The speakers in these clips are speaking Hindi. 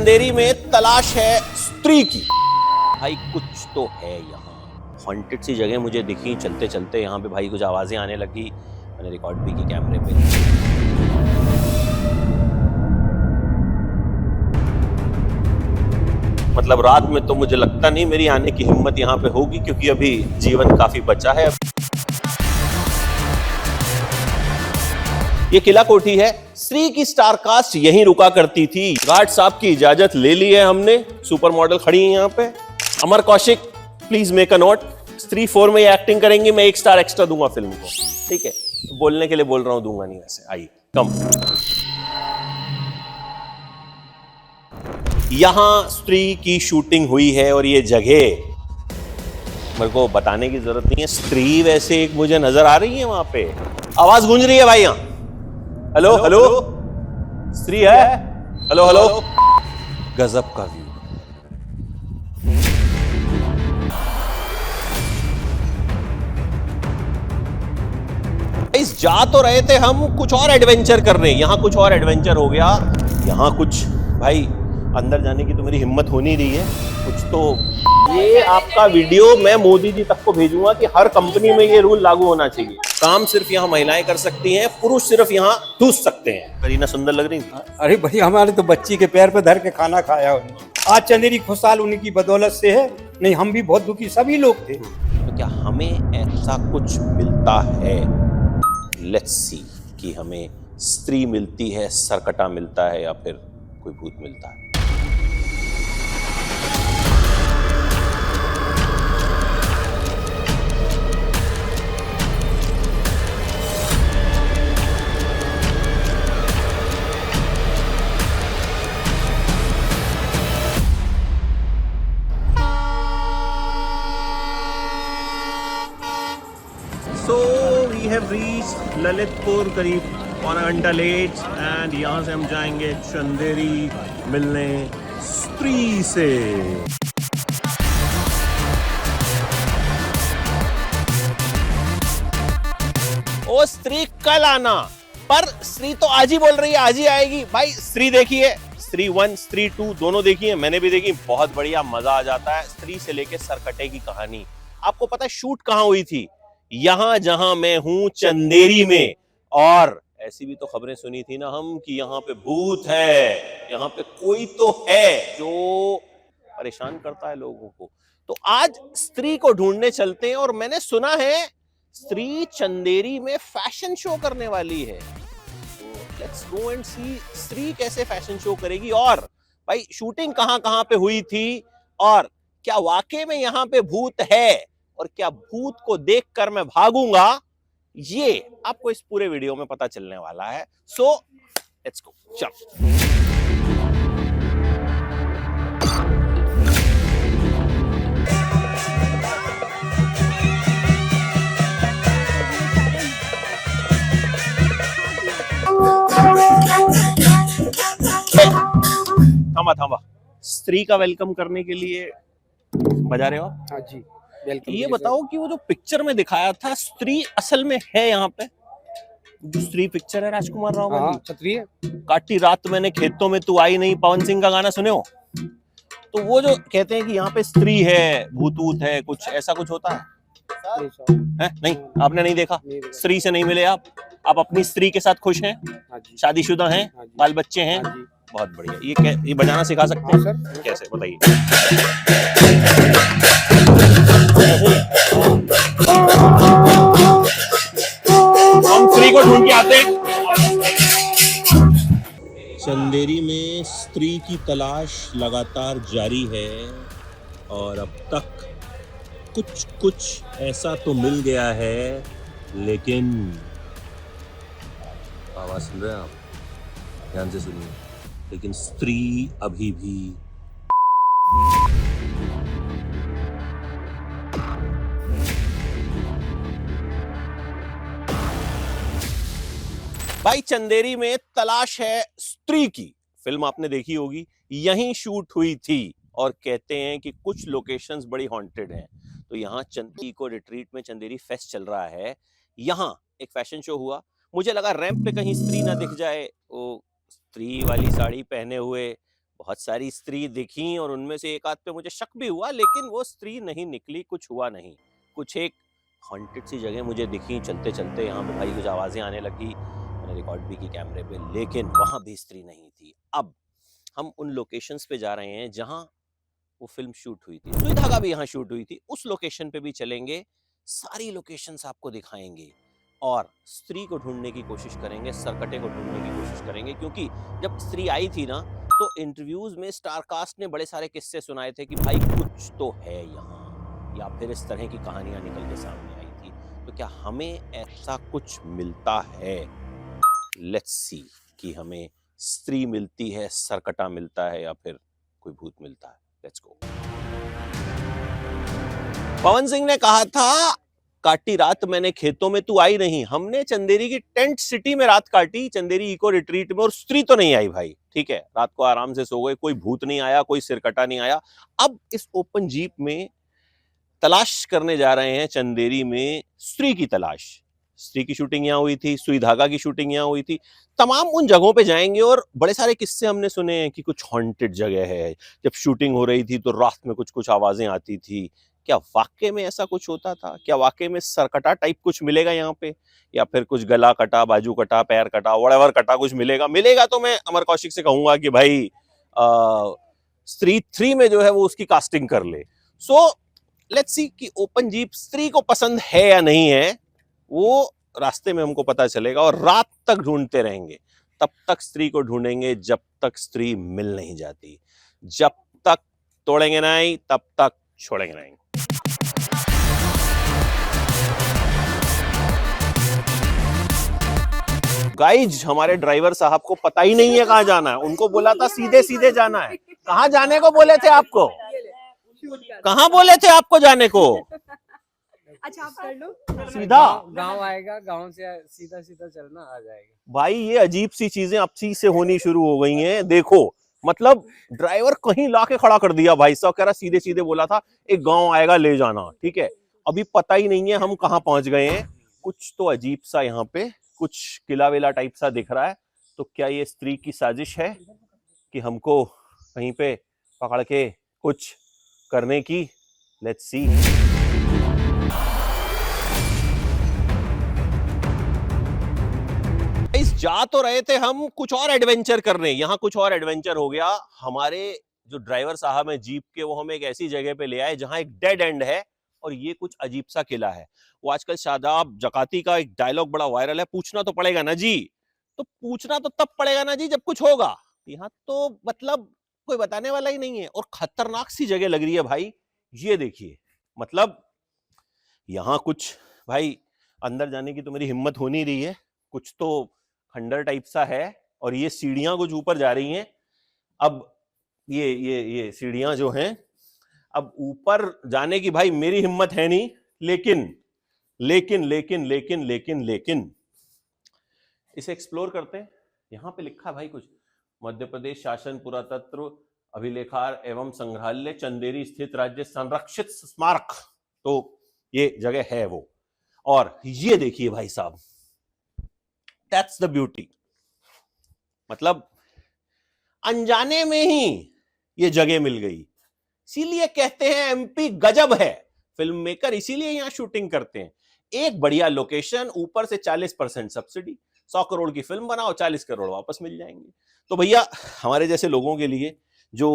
चंदेरी में तलाश है स्त्री की। भाई कुछ तो है यहाँ, हॉन्टेड सी जगह मुझे दिखी चलते चलते। यहाँ पे भाई कुछ आवाजें आने लगी, मैंने रिकॉर्ड भी की कैमरे पे। मतलब रात में तो मुझे लगता नहीं मेरी आने की हिम्मत यहाँ पे होगी, क्योंकि अभी जीवन काफी बचा है। ये किला कोठी है, स्त्री की स्टार कास्ट यहीं रुका करती थी। गार्ड साहब की इजाजत ले ली है हमने, सुपर मॉडल खड़ी है यहाँ पे। Amar Kaushik please make a note, Stree 4 में ये एक्टिंग करेंगी, मैं 1 स्टार एक्स्ट्रा दूंगा फिल्म को, ठीक है? बोलने के लिए बोल रहा हूं, दूंगा नहीं वैसे। आइए कम। यहां स्त्री की शूटिंग हुई है और ये जगह मेरे को बताने की जरूरत नहीं है। स्त्री वैसे एक मुझे नजर आ रही है वहां पे, आवाज गूंज रही है भाई यहां। हेलो हेलो, स्त्री है? Hello hello. गजब का व्यू। इस जा तो रहे थे हम कुछ और एडवेंचर करने, यहां कुछ और एडवेंचर हो गया। यहां कुछ भाई अंदर जाने की तो मेरी हिम्मत हो नहीं रही है। कुछ तो ये आपका वीडियो मैं मोदी जी तक को भेजूंगा कि हर कंपनी में ये रूल लागू होना चाहिए। काम सिर्फ यहाँ महिलाएं कर सकती हैं, पुरुष सिर्फ यहाँ ठूस सकते हैं। करीना सुंदर लग रही थी। अरे भाई हमारे तो बच्ची के पैर पे धर के खाना खाया उन्होंने। आज चंदेरी खुशहाल उन्हीं की बदौलत से है, नहीं हम भी बहुत दुखी सभी लोग थे। तो क्या हमें ऐसा कुछ मिलता है? लेट्स सी कि हमें स्त्री मिलती है, सरकटा मिलता है, या फिर कोई भूत मिलता है। So we have reached Lalitpur करीब 1 घंटा लेट, एंड यहाँ से हम जाएंगे चंदेरी मिलने स्त्री से। ओ स्त्री कल आना, पर स्त्री तो आज ही बोल रही है, आज ही आएगी। भाई स्त्री देखिए, स्त्री 1 स्त्री 2 दोनों देखी है, मैंने भी देखी, बहुत बढ़िया, मजा आ जाता है। स्त्री से लेके सरकटे की कहानी। आपको पता है शूट कहाँ हुई थी? यहां जहां मैं हूं, चंदेरी में। और ऐसी भी तो खबरें सुनी थी ना हम कि यहाँ पे भूत है, यहाँ पे कोई तो है जो परेशान करता है लोगों को। तो आज स्त्री को ढूंढने चलते हैं, और मैंने सुना है स्त्री चंदेरी में फैशन शो करने वाली है। लेट्स गो एंड सी स्त्री कैसे फैशन शो करेगी, और भाई शूटिंग कहां कहां पे हुई थी, और क्या वाकई में यहाँ पे भूत है, और क्या भूत को देखकर मैं भागूंगा, ये आपको इस पूरे वीडियो में पता चलने वाला है। सो लेट्स गो, चलो। थामा थामा, स्त्री का वेलकम करने के लिए बजा रहे हो? हाँ जी, वेलकम। ये बताओ कि वो जो पिक्चर में दिखाया था, स्त्री असल में है यहाँ पे? जो स्त्री पिक्चर है राजकुमार राव वाली, क्षत्रिय काटी रात मैंने खेतों में तू आई नहीं, पवन सिंह का गाना सुने हो? तो वो जो कहते हैं कि यहाँ पे स्त्री है, भूत है, कुछ ऐसा कुछ होता है? नहीं, आपने नहीं देखा? स्त्री से नहीं मिले आप अपनी स्त्री के साथ खुश हैं? शादीशुदा हैं? बाल बच्चे हैं? बहुत बढ़िया। ये बजाना सिखा सकते हैं सर? कैसे बताइए? हम स्त्री को ढूंढ के आते हैं। चंदेरी में स्त्री की तलाश लगातार जारी है, और अब तक कुछ ऐसा तो मिल गया है, लेकिन आवाज सुन रहे हैं आप? ध्यान से सुनिए। लेकिन स्त्री अभी भी भाई चंदेरी में तलाश है स्त्री की फिल्म आपने देखी होगी, यहीं शूट हुई थी, और कहते हैं कि कुछ लोकेशंस बड़ी हॉन्टेड हैं। तो यहाँ चंदेरी को रिट्रीट में चंदेरी फेस्ट चल रहा है, यहाँ एक फैशन शो हुआ। मुझे लगा रैंप पे कहीं स्त्री ना दिख जाए, वो स्त्री वाली साड़ी पहने हुए बहुत सारी स्त्री दिखी और उनमें से एक आध पे मुझे शक भी हुआ, लेकिन वो स्त्री नहीं निकली, कुछ हुआ नहीं। कुछ एक हॉन्टेड सी जगह मुझे दिखी चलते चलते, यहाँ पे भाई कुछ आवाजें आने लगी, मैंने रिकॉर्ड भी की कैमरे पे, लेकिन वहां भी स्त्री नहीं थी। अब हम उन लोकेशंस पे जा रहे हैं जहां वो फिल्म शूट हुई थी, सुई धागा भी यहाँ शूट हुई थी, उस लोकेशन पे भी चलेंगे, सारी लोकेशंस आपको दिखाएंगे और स्त्री को ढूंढने की कोशिश करेंगे, सरकटे को ढूंढने की कोशिश करेंगे। क्योंकि जब स्त्री आई थी ना, तो इंटरव्यूज में स्टार कास्ट ने बड़े सारे किस्से सुनाए थे कि भाई कुछ तो है यहाँ, या फिर इस तरह की कहानियां निकल के सामने आई थी। तो क्या हमें ऐसा कुछ मिलता है? लेट्स सी कि हमें स्त्री मिलती है, सरकटा मिलता है, या फिर कोई भूत मिलता है। Let's go. पवन सिंह ने कहा था काटी रात मैंने खेतों में, तू आई नहीं। हमने चंदेरी की टेंट सिटी में रात काटी, चंदेरी इको रिट्रीट में, और स्त्री तो नहीं आई भाई। ठीक है, रात को आराम से सो गए, कोई भूत नहीं आया, कोई सिरकटा नहीं आया। अब इस ओपन जीप में तलाश करने जा रहे हैं चंदेरी में स्त्री की तलाश। स्त्री की शूटिंग यहाँ हुई थी, सुई धागा की शूटिंग यहाँ हुई थी, तमाम उन जगहों पे जाएंगे। और बड़े सारे किस्से हमने सुने हैं कि कुछ हॉन्टेड जगह है, जब शूटिंग हो रही थी तो रात में कुछ कुछ आवाजें आती थी। क्या वाकई में ऐसा कुछ होता था? क्या वाकई में सरकटा टाइप कुछ मिलेगा यहाँ पे, या फिर कुछ गला कटा, बाजू कटा, पैर कटा, व्हाटएवर कटा कुछ मिलेगा तो मैं अमर कौशिक से कहूंगा कि भाई स्त्री 3 में जो है वो उसकी कास्टिंग कर ले। सो लेट्स सी कि ओपन जीप स्त्री को पसंद है या नहीं है, वो रास्ते में हमको पता चलेगा। और रात तक ढूंढते रहेंगे, तब तक स्त्री को ढूंढेंगे जब तक स्त्री मिल नहीं जाती। जब तक तोड़ेंगे नहीं, तब तक छोड़ेंगे नहीं। गाइज, हमारे ड्राइवर साहब को पता ही नहीं है कहाँ जाना है। उनको बोला था सीधे सीधे जाना है। कहाँ जाने को बोले थे आपको? कहाँ बोले थे आपको जाने को? अच्छा, आप कर लो। सीधा गांव आएगा, गांव से सीधा सीधा चलना आ जाएगा। भाई ये अजीब सी चीजें अब से होनी शुरू हो गई हैं। देखो, मतलब ड्राइवर कहीं लाके खड़ा कर दिया भाई साहब, कह रहा सीधे सीधे बोला था एक गांव आएगा ले जाना। ठीक है, अभी पता ही नहीं है हम कहाँ पहुंच गए हैं। कुछ तो अजीब सा यहाँ पे कुछ किला विला टाइप सा दिख रहा है। तो क्या ये स्त्री की साजिश है कि हमको कहीं पे पकड़ के कुछ करने की? Let's see. जा तो रहे थे हम कुछ और एडवेंचर करने, यहाँ कुछ और एडवेंचर हो गया। हमारे जो ड्राइवर साहब हैं जीप के, वो हमें एक ऐसी जगह पे ले आए जहाँ एक डेड एंड है और ये कुछ अजीब सा किला है। वो आजकल शादाब जकाती का एक डायलॉग बड़ा वायरल है, पूछना तो पड़ेगा ना जी। तो पूछना तो तब पड़ेगा ना जी जब कुछ होगा। यहाँ तो मतलब कोई बताने वाला ही नहीं है, और खतरनाक सी जगह लग रही है भाई। ये देखिए, मतलब यहाँ कुछ भाई अंदर जाने की तो मेरी हिम्मत हो नहीं रही है। कुछ तो खंडर टाइप सा है और ये सीढ़ियां कुछ ऊपर जा रही हैं। अब ये सीढ़ियां जो हैं, अब ऊपर जाने की भाई मेरी हिम्मत है नहीं, लेकिन लेकिन लेकिन लेकिन लेकिन लेकिन इसे एक्सप्लोर करते हैं। यहाँ पे लिखा भाई कुछ, मध्य प्रदेश शासन पुरातत्व अभिलेखार एवं संग्रहालय चंदेरी स्थित राज्य संरक्षित स्मारक। तो ये जगह है वो। और ये देखिए भाई साहब, दैट्स द ब्यूटी। मतलब अनजाने में ही ये जगह मिल गई। इसीलिए कहते हैं एमपी गजब है। फिल्म मेकर इसीलिए यहां शूटिंग करते हैं। एक बढ़िया लोकेशन, ऊपर से 40% सब्सिडी। 100 करोड़ की फिल्म बनाओ, 40 करोड़ वापस मिल जाएंगे। तो भैया हमारे जैसे लोगों के लिए जो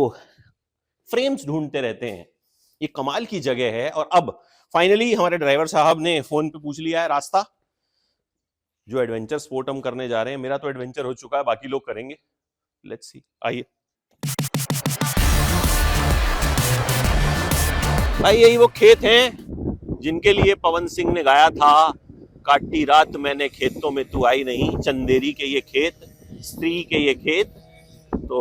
फ्रेम्स ढूंढते रहते हैं, ये कमाल की जगह है। और अब फाइनली हमारे ड्राइवर साहब ने फोन पे पूछ लिया है रास्ता। जो एडवेंचर स्पोर्ट हम करने जा रहे हैं, मेरा तो एडवेंचर हो चुका है, बाकी लोग करेंगे। लेट्स सी, आइए भाई। यही वो खेत हैं जिनके लिए पवन सिंह ने गाया था काटी रात मैंने खेतों में तू आई नहीं। चंदेरी के ये खेत, स्त्री के ये खेत। तो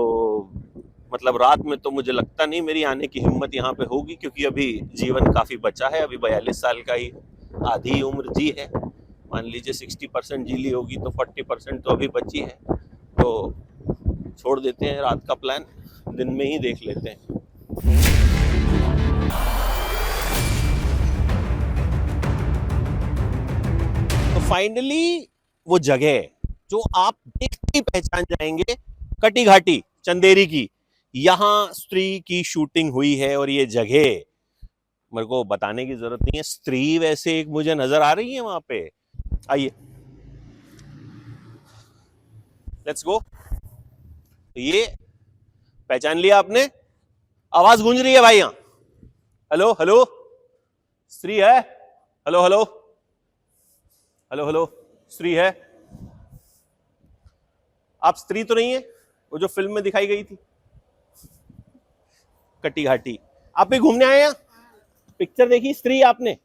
मतलब रात में तो मुझे लगता नहीं मेरी आने की हिम्मत यहाँ पे होगी, क्योंकि अभी जीवन काफी बचा है। अभी 42 साल का ही आधी उम्र जी है। मान लीजिए 60% जी ली होगी तो 40% तो अभी बची है। तो छोड़ देते हैं रात का प्लान, दिन में ही देख लेते हैं। तो फाइनली वो जगह जो आप देखते ही पहचान जाएंगे, कटी घाटी चंदेरी की। यहाँ स्त्री की शूटिंग हुई है और ये जगह मेरे को बताने की जरूरत नहीं है। स्त्री वैसे एक मुझे नजर आ रही है वहां पे। आइए लेट्स गो। ये पहचान लिया आपने? आवाज गूंज रही है भाई यहां। हेलो हेलो, स्त्री है? हेलो हेलो हेलो हेलो, स्त्री है? आप स्त्री तो नहीं है वो जो फिल्म में दिखाई गई थी कटी घाटी? आप भी घूमने आए हैं? पिक्चर देखी स्त्री आपने?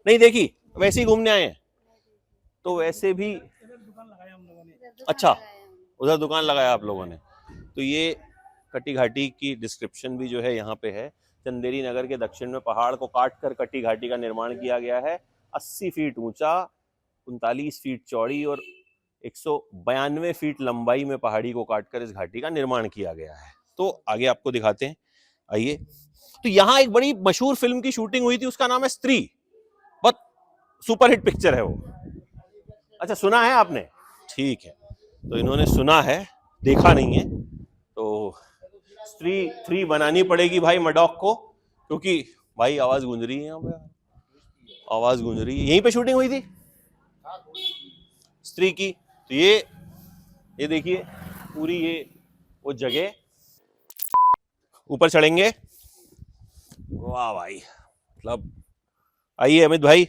नहीं देखी, वैसे ही घूमने आए हैं? तो वैसे भी अच्छा, उधर दुकान लगाया आप लोगों ने। तो ये कटी घाटी की डिस्क्रिप्शन भी जो है यहाँ पे है। चंदेरी नगर के दक्षिण में पहाड़ को काट कर कटी घाटी का निर्माण किया गया है। 80 फीट ऊंचा, 39 फीट चौड़ी और 192 फीट लंबाई में पहाड़ी को काटकर इस घाटी का निर्माण किया गया है। तो आगे आपको दिखाते हैं, आइए। तो यहाँ एक बड़ी मशहूर फिल्म की शूटिंग हुई थी, उसका नाम है स्त्री। बहुत सुपरहिट पिक्चर है वो। अच्छा, सुना है आपने? ठीक है, तो इन्होंने सुना है, देखा नहीं है। तो स्त्री 3 बनानी पड़ेगी भाई मडॉक को, क्योंकि भाई आवाज गूंज रही है यहाँ पे, आवाज गूंज रही है। यहीं पे शूटिंग हुई थी स्त्री की। तो ये देखिए पूरी ये वो जगह। ऊपर चढ़ेंगे। वाह भाई, मतलब आइए अमित भाई,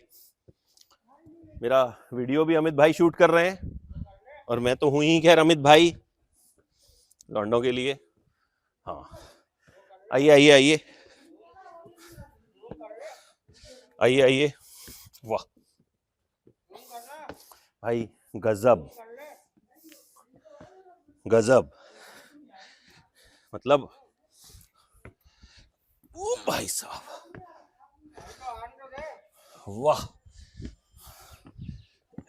मेरा वीडियो भी अमित भाई शूट कर रहे हैं और मैं तो हूं ही खैर अमित भाई लौंडों के लिए। हाँ, आइए आइए आइए आइए आइए। वाह भाई, गजब गजब, मतलब ओ भाई साहब, वाह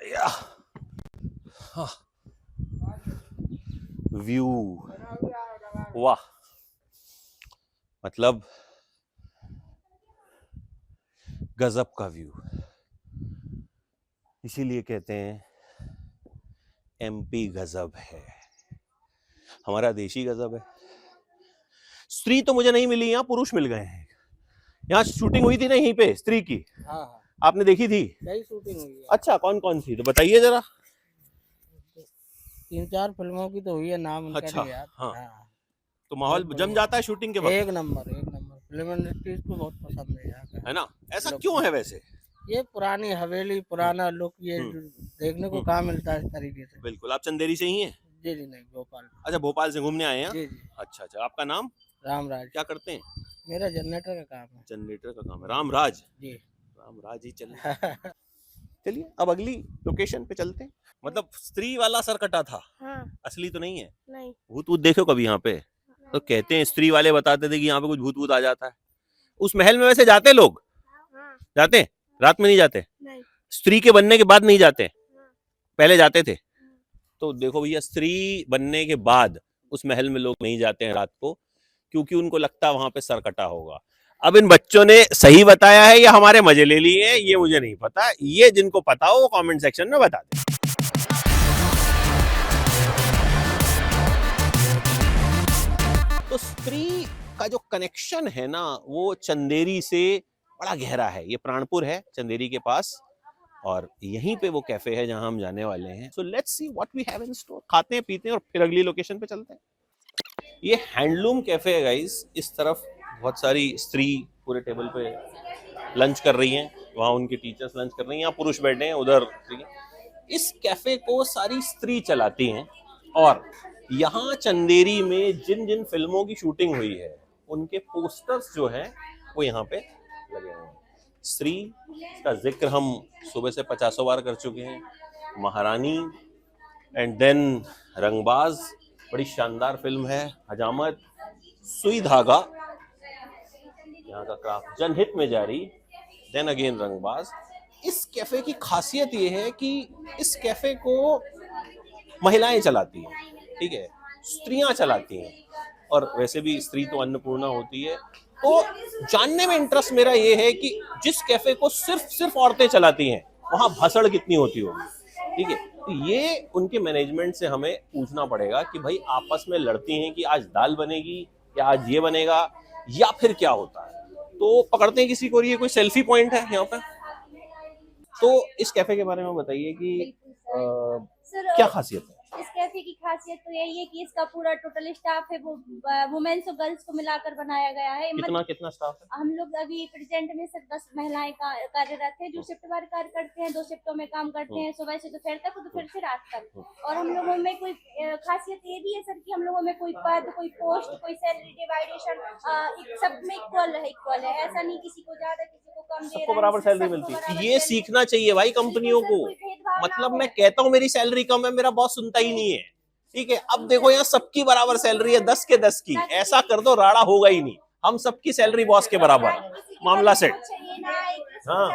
या हाँ, व्यू, वाह, मतलब गजब का व्यू। इसीलिए कहते हैं एमपी गजब है, हमारा देशी गजब है। स्त्री तो मुझे नहीं मिली, यहाँ पुरुष मिल गए हैं। यहाँ शूटिंग हुई थी ना यहीं पे स्त्री की? हाँ हाँ, आपने देखी थी? यही शूटिंग हुई है। अच्छा, कौन कौन सी तो बताइए जरा। 3-4 फिल्मों की तो हुई है, नाम उनका अच्छा, नहीं याद। हाँ। हाँ, तो माहौल जम जाता है शूटिंग के वक्त? एक नंबर फिल्म इंडस्ट्री को बहुत पसंद है यहाँ का। है ना? ऐसा क्यों है वैसे? ये पुरानी हवेली, पुराना लुक, ये देखने को कहाँ मिलता है इस तरीके से। बिल्कुल। आप चंदेरी से ही हैं? जी जी नहीं, भोपाल। अच्छा, भोपाल से घूमने आए हैं? जी जी। अच्छा अच्छा, आपका नाम? रामराज। क्या करते हैं? मेरा जनरेटर का काम है। जनरेटर का काम है। रामराज? जी, रामराज ही चल। चलिए अब अगली लोकेशन पे चलते हैं। मतलब स्त्री वाला सर कटा था? हाँ, असली तो नहीं है? नहीं। भूत वूत देखो कभी यहाँ पे? तो कहते हैं स्त्री वाले बताते थे कि यहाँ पे कुछ भूत वूत आ जाता है। उस महल में वैसे जाते लोग? हाँ, जाते हैं? रात में नहीं जाते? नहीं। स्त्री के बनने के बाद नहीं जाते? पहले जाते थे? तो देखो भैया, स्त्री बनने के बाद उस महल में लोग नहीं जाते हैं रात को, क्योंकि उनको लगता है वहां पे सर कटा होगा। अब इन बच्चों ने सही बताया है या हमारे मजे ले लिए हैं, ये मुझे नहीं पता। ये जिनको पता हो वो कमेंट सेक्शन में बता दें। तो स्त्री का जो कनेक्शन है ना, वो चंदेरी से बड़ा गहरा है। ये प्राणपुर है चंदेरी के पास, और यहीं पे वो कैफे है जहां हम जाने वाले हैं। So let's see what we have in store. खाते हैं, पीते हैं और फिर अगली लोकेशन पे चलते हैं। ये हैंडलूम कैफे है गाइस। इस तरफ बहुत सारी स्त्री पूरे टेबल पे लंच कर रही हैं, वहां उनकी टीचर्स लंच कर रही हैं, यहाँ पुरुष बैठे हैं, उधर। इस कैफे को सारी स्त्री चलाती हैं, और यहाँ चंदेरी में जिन जिन फिल्मों की शूटिंग हुई है उनके पोस्टर्स जो हैं वो यहाँ पे लगे हुए हैं। स्त्री का जिक्र हम सुबह से 50 बार कर चुके हैं। महारानी, एंड देन रंगबाज, बड़ी शानदार फिल्म है। हजामत, सुई धागा, यहाँ का क्राफ्ट, जनहित में जारी, देन अगेन रंगबाज। इस कैफे की खासियत ये है कि इस कैफे को महिलाएं चलाती हैं, ठीक है, स्त्रियां चलाती हैं, और वैसे भी स्त्री तो अन्नपूर्णा होती है। तो जानने में इंटरेस्ट मेरा ये है कि जिस कैफे को सिर्फ औरतें चलाती हैं वहां भसड़ कितनी होती होगी, ठीक है। तो ये उनके मैनेजमेंट से हमें पूछना पड़ेगा कि भाई आपस में लड़ती हैं कि आज दाल बनेगी या आज ये बनेगा या फिर क्या होता है। तो पकड़ते हैं किसी को, और ये कोई सेल्फी पॉइंट है यहाँ पे। तो इस कैफे के बारे में बताइए कि क्या खासियत है? इस कैफे की खासियत तो यही है कि इसका पूरा टोटल स्टाफ है वो वुमेन्स और गर्ल्स को मिलाकर बनाया गया है। कितना स्टाफ है? हम लोग अभी प्रेजेंट में सिर्फ 10 महिलाएं कार्यरत हैं जो शिफ्ट वार कार्य करते हैं। 2 शिफ्टों में काम करते हैं, सुबह से दोपहर तक और दोपहर से रात तक। और हम लोगों में कोई खासियत ये भी है सर कि हम लोगों में कोई पद, कोई पोस्ट, कोई सैलरी डिवाइडेशन सब में इक्वल है। ऐसा नहीं किसी को ज्यादा किसी को कम, सबको बराबर सैलरी मिलती है। ये सीखना चाहिए भाई कंपनियों को। मतलब मैं कहता हूँ मेरी सैलरी कम है, मेरा बॉस सुनता ही नहीं है, ठीक है। अब देखो यहाँ सबकी बराबर सैलरी है, 10 के 10 की। ऐसा कर दो राड़ा होगा ही नहीं, हम सबकी सैलरी बॉस के बराबर, मामला सेट। हाँ,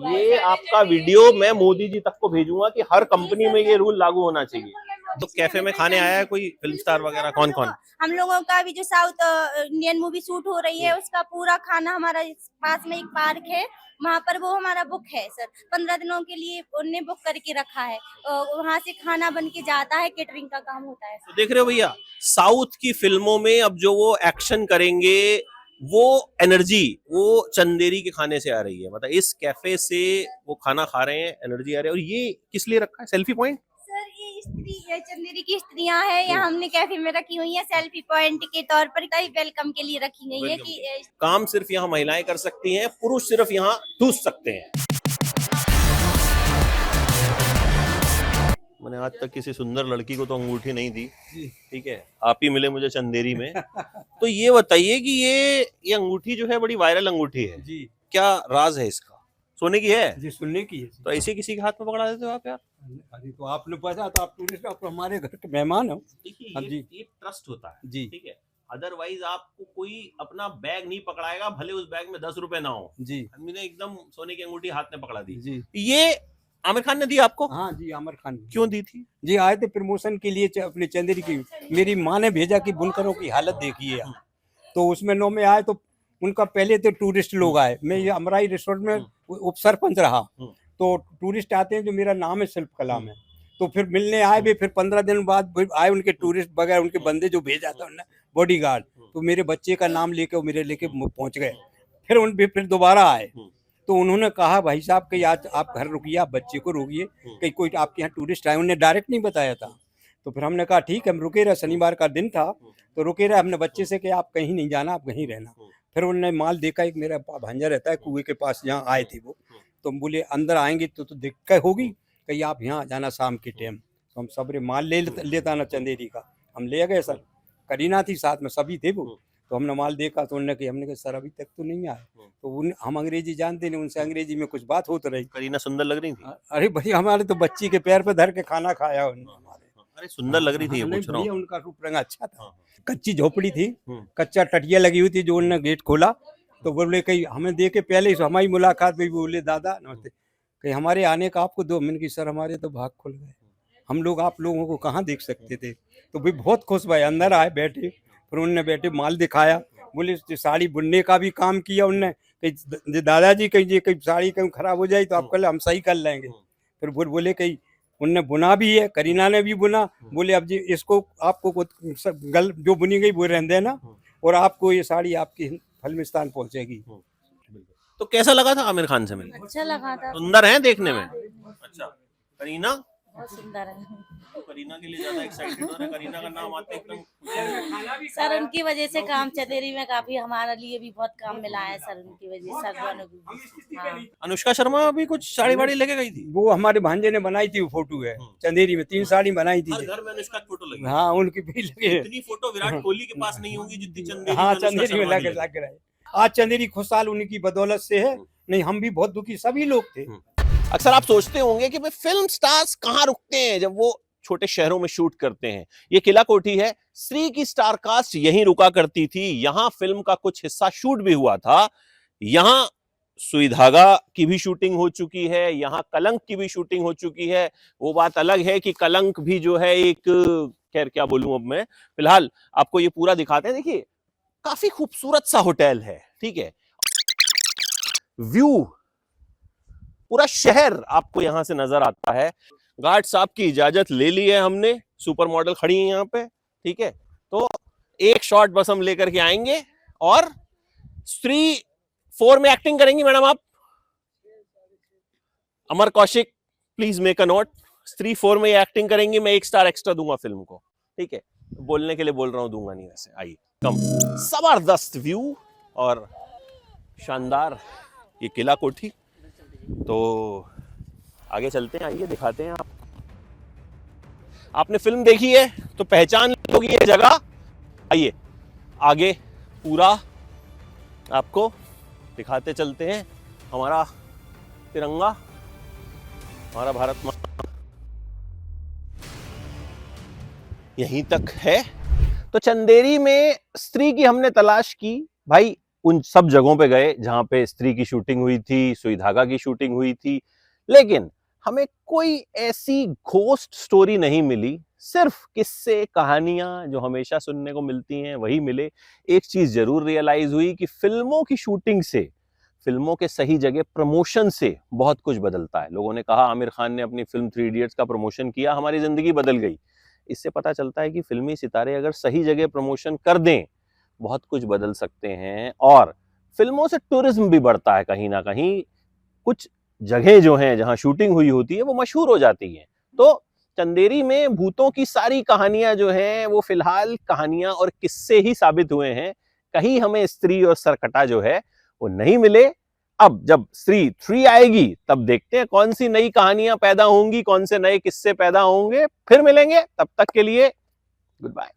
ये आपका वीडियो मैं मोदी जी तक को भेजूंगा कि हर कंपनी में ये रूल लागू होना चाहिए। तो कैफे में खाने आया है कोई फिल्म स्टार वगैरह? कौन कौन? हम लोगों का भी जो साउथ इंडियन मूवी शूट हो रही है उसका पूरा खाना हमारा पास में एक पार्क है, वहाँ पर वो हमारा बुक है सर। 15 दिनों के लिए उन्होंने बुक करके रखा है। वहाँ से खाना बन के जाता है, केटरिंग का काम होता है। तो देख रहे हो भैया, साउथ की फिल्मों में अब जो वो एक्शन करेंगे वो एनर्जी वो चंदेरी के खाने से आ रही है। मतलब इस कैफे से वो खाना खा रहे हैं, एनर्जी आ रही है। और ये किस लिए रखा है? Selfie point? सर ये स्त्री चंदेरी की स्त्रियां हैं, ये हमने कैफे में रखी हुई है सेल्फी पॉइंट के तौर पर, कई वेलकम के लिए रखी गई है कि काम सिर्फ यहाँ महिलाएं कर सकती हैं, पुरुष सिर्फ यहाँ ठूस सकते हैं। मैंने आज तक किसी सुंदर लड़की को तो अंगूठी नहीं दी, ठीक है। आप ही मिले मुझे चंदेरी में। तो ये बताइए कि ये अंगूठी जो है बड़ी वायरल अंगूठी है जी, क्या राज है इसका? सोने की है जी, सुनने की है। तो ऐसे किसी के हाथ में पकड़ा देते हो आप यार? अरे तो आपने पता, तो आप टूरिस्ट, आप हमारे घर के मेहमान हो। देखिए हाँ जी। ये ट्रस्ट होता है जी, ठीक है। अदरवाइज आपको कोई अपना बैग नहीं पकड़ाएगा, भले उस बैग में 10 रुपए ना हो। जी, हमने एकदम सोने की अंगूठी हाथ में पकड़ा दी। जी। ये आमिर खान ने दी आपको? हाँ जी, आमिर खान। क्यों दी थी? जी, आए थे प्रमोशन के लिए अपने चंदेरी की। मेरी माँ ने भेजा कि बुनकरों की हालत देखिए यहाँ। तो उसमें 9 में आए तो उनका पहले तो टूरिस्ट लोग आए। मैं ये अमराई रिसोर्ट में उप सरपंच रहा, तो टूरिस्ट आते हैं जो मेरा नाम है शिल्पकला में। तो फिर मिलने आए भी, फिर 15 दिन बाद आए उनके टूरिस्ट वगैरह, उनके बंदे जो भेजा था उन्होंने बॉडीगार्ड, तो मेरे बच्चे का नाम लेके वो मेरे लेके पहुंच गए। फिर दोबारा आए तो उन्होंने कहा भाई साहब कि आज आप घर रुकिए, आप बच्चे को रोकिए, कहीं कोई आपके यहाँ टूरिस्ट आए। उन्हें डायरेक्ट नहीं बताया था। तो फिर हमने कहा ठीक है हम रुके रहे, शनिवार का दिन था तो रुके रहे। हमने बच्चे से कि आप कहीं नहीं जाना, आप कहीं रहना। फिर उन्होंने माल देखा, एक मेरा भांजा रहता है कुएं के पास, जहाँ आए थे वो, तो हम बोले अंदर आएंगे तो दिक्कत होगी, कहीं आप यहाँ आ जाना शाम के टाइम। तो हम सबरे माल लेता ना चंदेरी का, हम ले गए सर। करीना थी साथ में, सभी थे वो। तो हमने माल देखा तो उन्होंने कहा, हमने कहा सर अभी तक तो नहीं आए। तो हम अंग्रेजी जानते नहीं, उनसे अंग्रेजी में कुछ बात होती रही। करीना सुंदर लग रही थी? अरे भाई हमारे तो बच्ची के पैर पे धर के खाना खाया उन्होंने हमारे। अरे सुंदर लग रही थी, ये पूछ रहा हूँ। उनका रूप रंग अच्छा था। कच्ची झोपड़ी थी, कच्चा टटिया लगी हुई थी। जो उन्होंने गेट खोला तो बोले कहीं हमें देख के पहले ही हमारी मुलाकात में बोले दादा नमस्ते, कहीं हमारे आने का आपको 2 मिनट की। सर हमारे तो भाग खुल गए, हम लोग आप लोगों को कहाँ देख सकते थे। तो भाई बहुत खुश भाई, अंदर आए बैठे, फिर उन्होंने बैठे माल दिखाया। बोले साड़ी बुनने का भी काम किया उनने, कहीं दादाजी कहीं साड़ी कहीं खराब हो जाए तो आप कल हम सही कर लेंगे। फिर बोले कहीं उनने बुना भी है, करीना ने भी बुना। बोले अब जी इसको आपको गल जो बुनी गई वो रहने देना, और आपको ये साड़ी आपकी फिल्मिस्तान पहुंचेगी। तो कैसा लगा था आमिर खान से मिलकर? अच्छा लगा था। सुंदर है देखने में? अच्छा, करीना? बहुत सुंदर है। तो करीना के लिए ज्यादा एक्साइटेड हो रहे हैं? करीना का नाम आते एकदम सर उनकी वजह से काम चंदेरी में काफी हमारे लिए भी बहुत काम मिला है सर, उनकी वजह से सर दोनों को। हाँ। अनुष्का शर्मा भी कुछ साड़ी वाड़ी लेके गई थी? वो हमारे भांजे ने बनाई थी, वो फोटो है चंदेरी में, 3 साड़ी बनाई थी। हर घर में अनुष्का की फोटो लगी। हाँ उनकी भी लगे। इतनी फोटो विराट कोहली के पास नहीं होगी जितनी चंदेरी हाँ में अनुष्का चंदेरी में शर्मा की लग रहे। आज चंदेरी खुशहाल उन्हीं की बदौलत से है, नहीं हम भी बहुत दुखी सभी लोग थे। अक्सर आप सोचते होंगे कि भाई फिल्म स्टार्स कहाँ रुकते हैं जब वो छोटे शहरों में शूट करते हैं। ये किला कोठी है, श्री की स्टार कास्ट यहीं रुका करती थी। यहां फिल्म का कुछ हिस्सा शूट भी हुआ था। यहां सुई धागा की भी शूटिंग हो चुकी है, यहां कलंक की भी शूटिंग हो चुकी है। वो बात अलग है कि कलंक भी जो है एक, खैर क्या बोलूं अब मैं, फिलहाल आपको ये पूरा दिखाते हैं। देखिए काफी खूबसूरत सा होटल है, ठीक है। व्यू पूरा शहर आपको यहां से नजर आता है। गार्ड साहब की इजाजत ले ली है हमने, सुपर मॉडल खड़ी है यहाँ पे, ठीक है। तो एक शॉट बस हम लेकर के आएंगे और स्त्री 4 में एक्टिंग करेंगी मैडम आप। Amar Kaushik please make a note, Stree 4 में एक्टिंग करेंगी, मैं 1 स्टार एक्स्ट्रा दूंगा फिल्म को, ठीक है? बोलने के लिए बोल रहा हूं, दूंगा नहीं वैसे। आइए, कम जबरदस्त व्यू और शानदार ये किला कोठी। तो आगे चलते हैं, आइए दिखाते हैं। आपने फिल्म देखी है तो पहचान लोगी ये जगह। आइए आगे पूरा आपको दिखाते चलते हैं। हमारा तिरंगा, हमारा भारत माता यहीं तक है। तो चंदेरी में स्त्री की हमने तलाश की भाई, उन सब जगहों पे गए जहां पे स्त्री की शूटिंग हुई थी, सुई धागा की शूटिंग हुई थी, लेकिन हमें कोई ऐसी घोस्ट स्टोरी नहीं मिली। सिर्फ किस्से कहानियां जो हमेशा सुनने को मिलती हैं वही मिले। एक चीज जरूर रियलाइज हुई कि फिल्मों की शूटिंग से, फिल्मों के सही जगह प्रमोशन से बहुत कुछ बदलता है। लोगों ने कहा आमिर खान ने अपनी फिल्म 3 इडियट्स का प्रमोशन किया, हमारी जिंदगी बदल गई। इससे पता चलता है कि फिल्मी सितारे अगर सही जगह प्रमोशन कर दें, बहुत कुछ बदल सकते हैं। और फिल्मों से टूरिज्म भी बढ़ता है कहीं ना कहीं। कुछ जगह जो हैं जहां शूटिंग हुई होती है वो मशहूर हो जाती हैं। तो चंदेरी में भूतों की सारी कहानियां जो हैं वो फिलहाल कहानियां और किस्से ही साबित हुए हैं। कहीं हमें स्त्री और सरकटा जो है वो नहीं मिले। अब जब स्त्री 3 आएगी तब देखते हैं कौन सी नई कहानियां पैदा होंगी, कौन से नए किस्से पैदा होंगे। फिर मिलेंगे, तब तक के लिए गुड बाय।